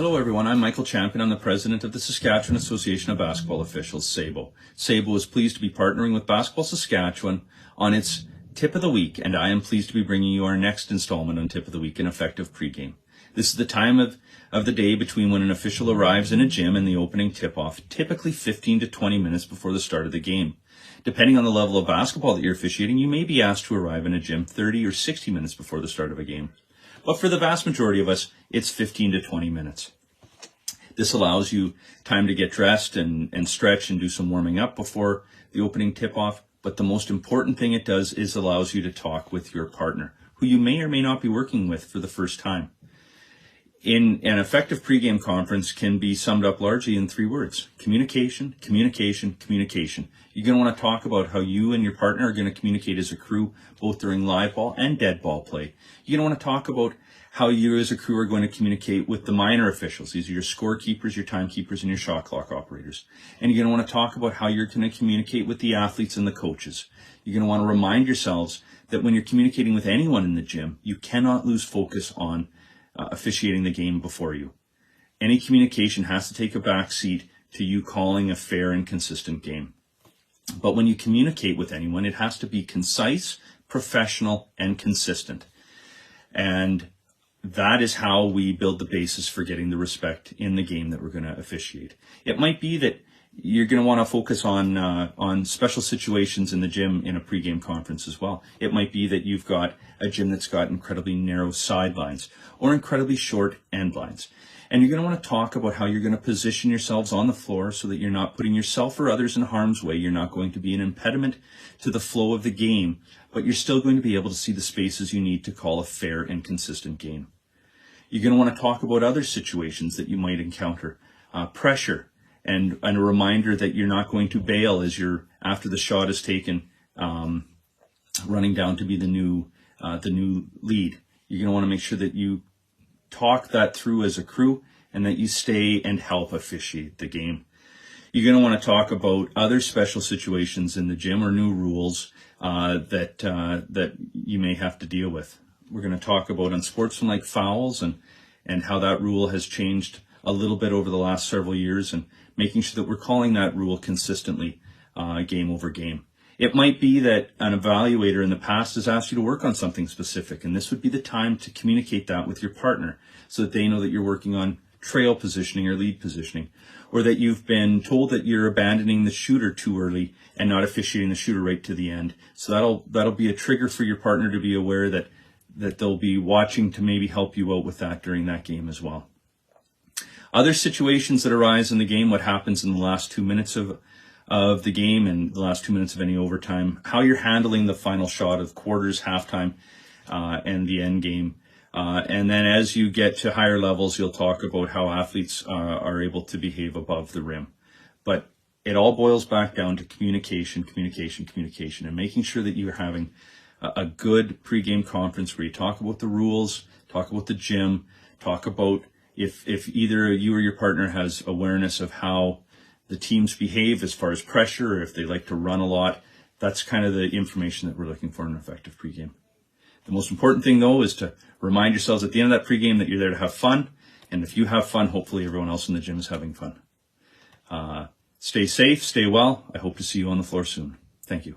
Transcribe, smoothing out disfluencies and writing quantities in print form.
Hello everyone, I'm Michael Champion. I'm the president of the Saskatchewan Association of Basketball Officials, SABO. SABO is pleased to be partnering with Basketball Saskatchewan on its Tip of the Week, and I am pleased to be bringing you our next installment on Tip of the Week, an effective pregame. This is the time of the day between when an official arrives in a gym and the opening tip-off, typically 15 to 20 minutes before the start of the game. Depending on the level of basketball that you're officiating, you may be asked to arrive in a gym 30 or 60 minutes before the start of a game. But for the vast majority of us, it's 15 to 20 minutes. This allows you time to get dressed and stretch and do some warming up before the opening tip-off. But the most important thing it does is allows you to talk with your partner, who you may or may not be working with for the first time. In an effective pregame conference can be summed up largely in 3 words: communication, communication, communication. You're going to want to talk about how you and your partner are going to communicate as a crew, both during live ball and dead ball play. You're going to want to talk about how you as a crew are going to communicate with the minor officials. These are your scorekeepers, your timekeepers, and your shot clock operators. And you're going to want to talk about how you're going to communicate with the athletes and the coaches. You're going to want to remind yourselves that when you're communicating with anyone in the gym, you cannot lose focus on officiating the game before you. Any communication has to take a back seat to you calling a fair and consistent game. But when you communicate with anyone, it has to be concise, professional, and consistent. And that is how we build the basis for getting the respect in the game that we're going to officiate. It might be that you're going to want to focus on special situations in the gym in a pregame conference as well. It might be that you've got a gym that's got incredibly narrow sidelines or incredibly short end lines. And you're going to want to talk about how you're going to position yourselves on the floor so that you're not putting yourself or others in harm's way. You're not going to be an impediment to the flow of the game, but you're still going to be able to see the spaces you need to call a fair and consistent game. You're going to want to talk about other situations that you might encounter, pressure, and a reminder that you're not going to bail as you're, after the shot is taken, running down to be the new lead. You're going to want to make sure that you talk that through as a crew and that you stay and help officiate the game. You're going to want to talk about other special situations in the gym or new rules that you may have to deal with. We're going to talk about unsportsmanlike fouls and how that rule has changed a little bit over the last several years, and making sure that we're calling that rule consistently game over game. It might be that an evaluator in the past has asked you to work on something specific, and this would be the time to communicate that with your partner so that they know that you're working on trail positioning or lead positioning, or that you've been told that you're abandoning the shooter too early and not officiating the shooter right to the end. So that'll be a trigger for your partner to be aware that they'll be watching to maybe help you out with that during that game as well. Other situations that arise in the game, what happens in the last 2 minutes of the game and the last 2 minutes of any overtime, how you're handling the final shot of quarters, halftime, and the end game. And then as you get to higher levels, you'll talk about how athletes are able to behave above the rim. But it all boils back down to communication, communication, communication, and making sure that you're having a good pregame conference where you talk about the rules, talk about the gym, talk about if either you or your partner has awareness of how the teams behave as far as pressure, or if they like to run a lot. That's kind of the information that we're looking for in an effective pregame. The most important thing, though, is to remind yourselves at the end of that pregame that you're there to have fun. And if you have fun, hopefully everyone else in the gym is having fun. Stay safe, stay well. I hope to see you on the floor soon. Thank you.